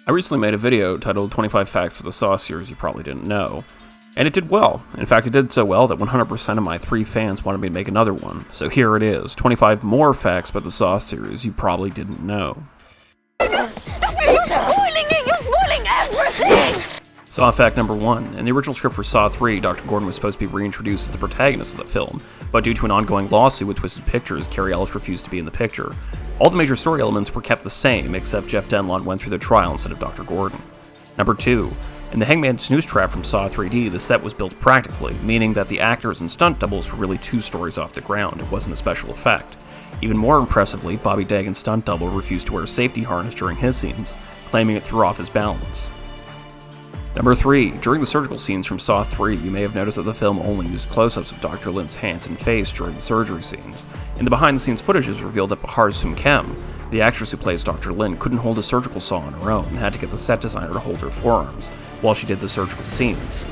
I recently made a video titled 25 Facts for the Saw series you probably didn't know, and it did well. In fact, it did so well that 100% of my 3 fans wanted me to make another one. So here it is, 25 more facts about the Saw series you probably didn't know. Stop it! You're spoiling it! You're spoiling everything! Saw fact number 1. In the original script for Saw 3, Dr. Gordon was supposed to be reintroduced as the protagonist of the film, but due to an ongoing lawsuit with Twisted Pictures, Cary Ellis refused to be in the picture. All the major story elements were kept the same, except Jeff Denlon went through the trial instead of Dr. Gordon. Number 2. In the Hangman Snooze Trap from Saw 3D, the set was built practically, meaning that the actors and stunt doubles were really 2 stories off the ground. It wasn't a special effect. Even more impressively, Bobby Dagan's stunt double refused to wear a safety harness during his scenes, claiming it threw off his balance. Number 3. During the surgical scenes from Saw 3, you may have noticed that the film only used close-ups of Dr. Lin's hands and face during the surgery scenes. In the behind-the-scenes footage, it was revealed that Bahar Soom Kem, the actress who plays Dr. Lin, couldn't hold a surgical saw on her own and had to get the set designer to hold her forearms while she did the surgical scenes.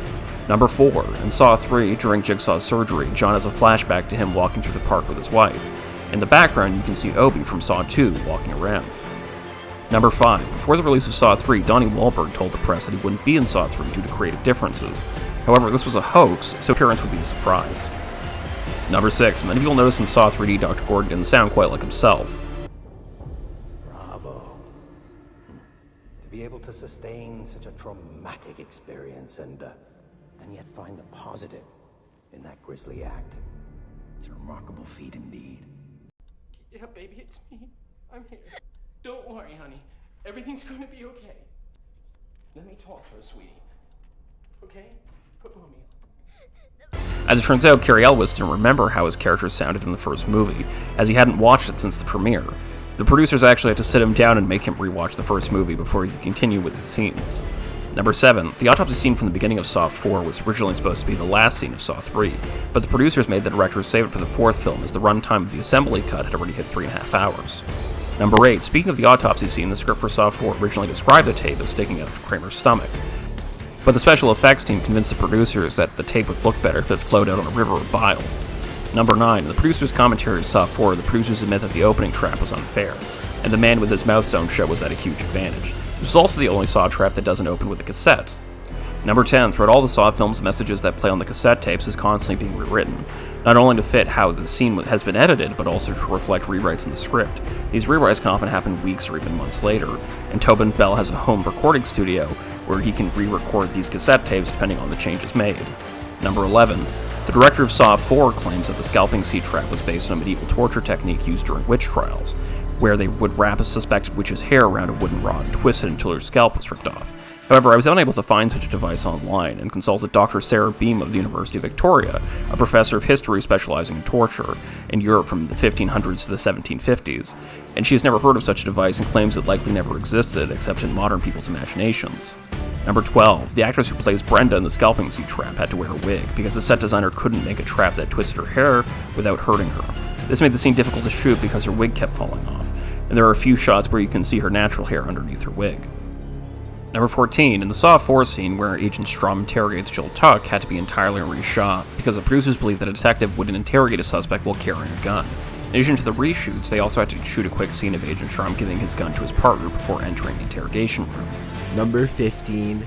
Number 4. In Saw 3, during Jigsaw's surgery, John has a flashback to him walking through the park with his wife. In the background, you can see Obi from Saw 2 walking around. Number 5. Before the release of Saw 3, Donnie Wahlberg told the press that he wouldn't be in Saw 3 due to creative differences. However, this was a hoax, so appearance would be a surprise. Number 6. Many people noticed in Saw 3D Dr. Gordon didn't sound quite like himself. Bravo. To be able to sustain such a traumatic experience and yet find the positive in that grisly act. It's a remarkable feat indeed. Yeah, baby, it's me. I'm here. Don't worry, honey. Everything's gonna be okay. Let me talk to her, sweetie. Okay? Put mommy on. As it turns out, Cary Elwes didn't remember how his character sounded in the first movie, as he hadn't watched it since the premiere. The producers actually had to sit him down and make him rewatch the first movie before he could continue with his scenes. Number 7. The autopsy scene from the beginning of Saw 4 was originally supposed to be the last scene of Saw 3, but the producers made the director save it for the 4th film as the runtime of the assembly cut had already hit 3.5 hours. Number 8. Speaking of the autopsy scene, the script for Saw 4 originally described the tape as sticking out of Kramer's stomach. But the special effects team convinced the producers that the tape would look better if it flowed out on a river of bile. Number 9. In the producer's commentary of Saw 4, the producers admit that the opening trap was unfair, and the man with his mouth sewn shut was at a huge advantage. It was also the only Saw trap that doesn't open with a cassette. Number 10. Throughout all the Saw films, messages that play on the cassette tapes is constantly being rewritten, not only to fit how the scene has been edited, but also to reflect rewrites in the script. These rewrites can often happen weeks or even months later, and Tobin Bell has a home recording studio where he can re-record these cassette tapes depending on the changes made. Number 11. The director of Saw 4 claims that the scalping seat trap was based on a medieval torture technique used during witch trials, where they would wrap a suspected witch's hair around a wooden rod and twist it until her scalp was ripped off. However, I was unable to find such a device online and consulted Dr. Sarah Beam of the University of Victoria, a professor of history specializing in torture in Europe from the 1500s to the 1750s, and she has never heard of such a device and claims it likely never existed except in modern people's imaginations. Number 12. The actress who plays Brenda in the scalping seat trap had to wear a wig because the set designer couldn't make a trap that twisted her hair without hurting her. This made the scene difficult to shoot because her wig kept falling off, and there are a few shots where you can see her natural hair underneath her wig. Number 14. In the Saw 4 scene where Agent Strom interrogates Jill Tuck had to be entirely reshot because the producers believed that a detective wouldn't interrogate a suspect while carrying a gun. In addition to the reshoots, they also had to shoot a quick scene of Agent Strom giving his gun to his partner before entering the interrogation room. Number 15.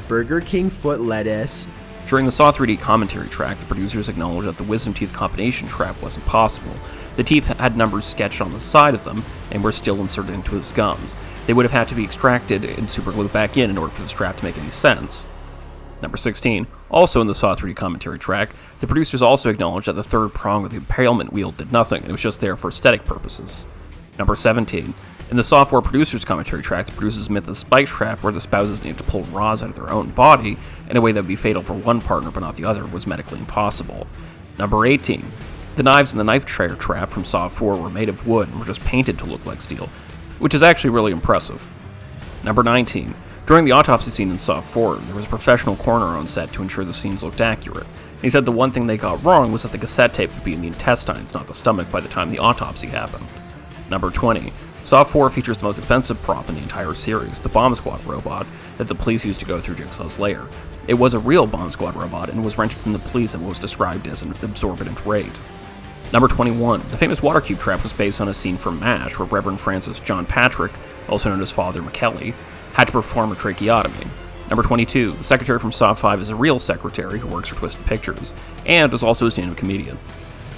Burger King foot lettuce. During the Saw 3D commentary track, the producers acknowledged that the wisdom teeth combination trap wasn't possible. The teeth had numbers sketched on the side of them and were still inserted into his gums. They would have had to be extracted and superglued back in order for the strap to make any sense. Number 16. Also in the Saw 3D commentary track, the producers also acknowledged that the third prong of the impalement wheel did nothing, and it was just there for aesthetic purposes. Number 17. In the Saw 4 producers commentary track, the producers admit the spike trap where the spouses needed to pull rods out of their own body in a way that would be fatal for one partner but not the other was medically impossible. Number 18. The knives in the knife chair trap from Saw 4 were made of wood and were just painted to look like steel, which is actually really impressive. Number 19. During the autopsy scene in Saw 4, there was a professional coroner on set to ensure the scenes looked accurate. He said the one thing they got wrong was that the cassette tape would be in the intestines, not the stomach, by the time the autopsy happened. Number 20. Saw 4 features the most expensive prop in the entire series, the Bomb Squad robot that the police used to go through Jigsaw's lair. It was a real Bomb Squad robot and was rented from the police at what was described as an exorbitant rate. Number 21. The famous water cube trap was based on a scene from MASH where Reverend Francis John Patrick, also known as Father McKelly, had to perform a tracheotomy. Number 22, the secretary from Saw 5 is a real secretary who works for Twisted Pictures, and is also a stand-up comedian.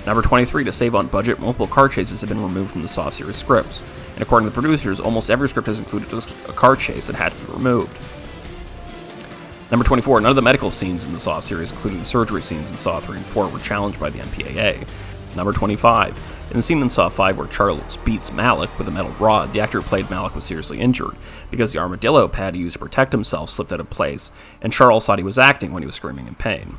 Number 23, to save on budget, multiple car chases have been removed from the Saw series scripts, and according to the producers, almost every script has included just a car chase that had to be removed. Number 24, none of the medical scenes in the Saw series, including the surgery scenes in Saw 3 and 4, were challenged by the MPAA. Number 25, in the scene in Saw 5 where Charles beats Malik with a metal rod, the actor who played Malik was seriously injured because the armadillo pad he used to protect himself slipped out of place, and Charles thought he was acting when he was screaming in pain.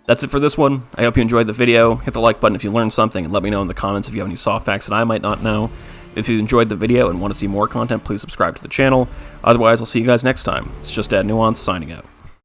That's it for this one. I hope you enjoyed the video. Hit the like button if you learned something, and let me know in the comments if you have any Saw facts that I might not know. If you enjoyed the video and want to see more content, please subscribe to the channel. Otherwise, I'll see you guys next time. It's just Dad Nuance signing out.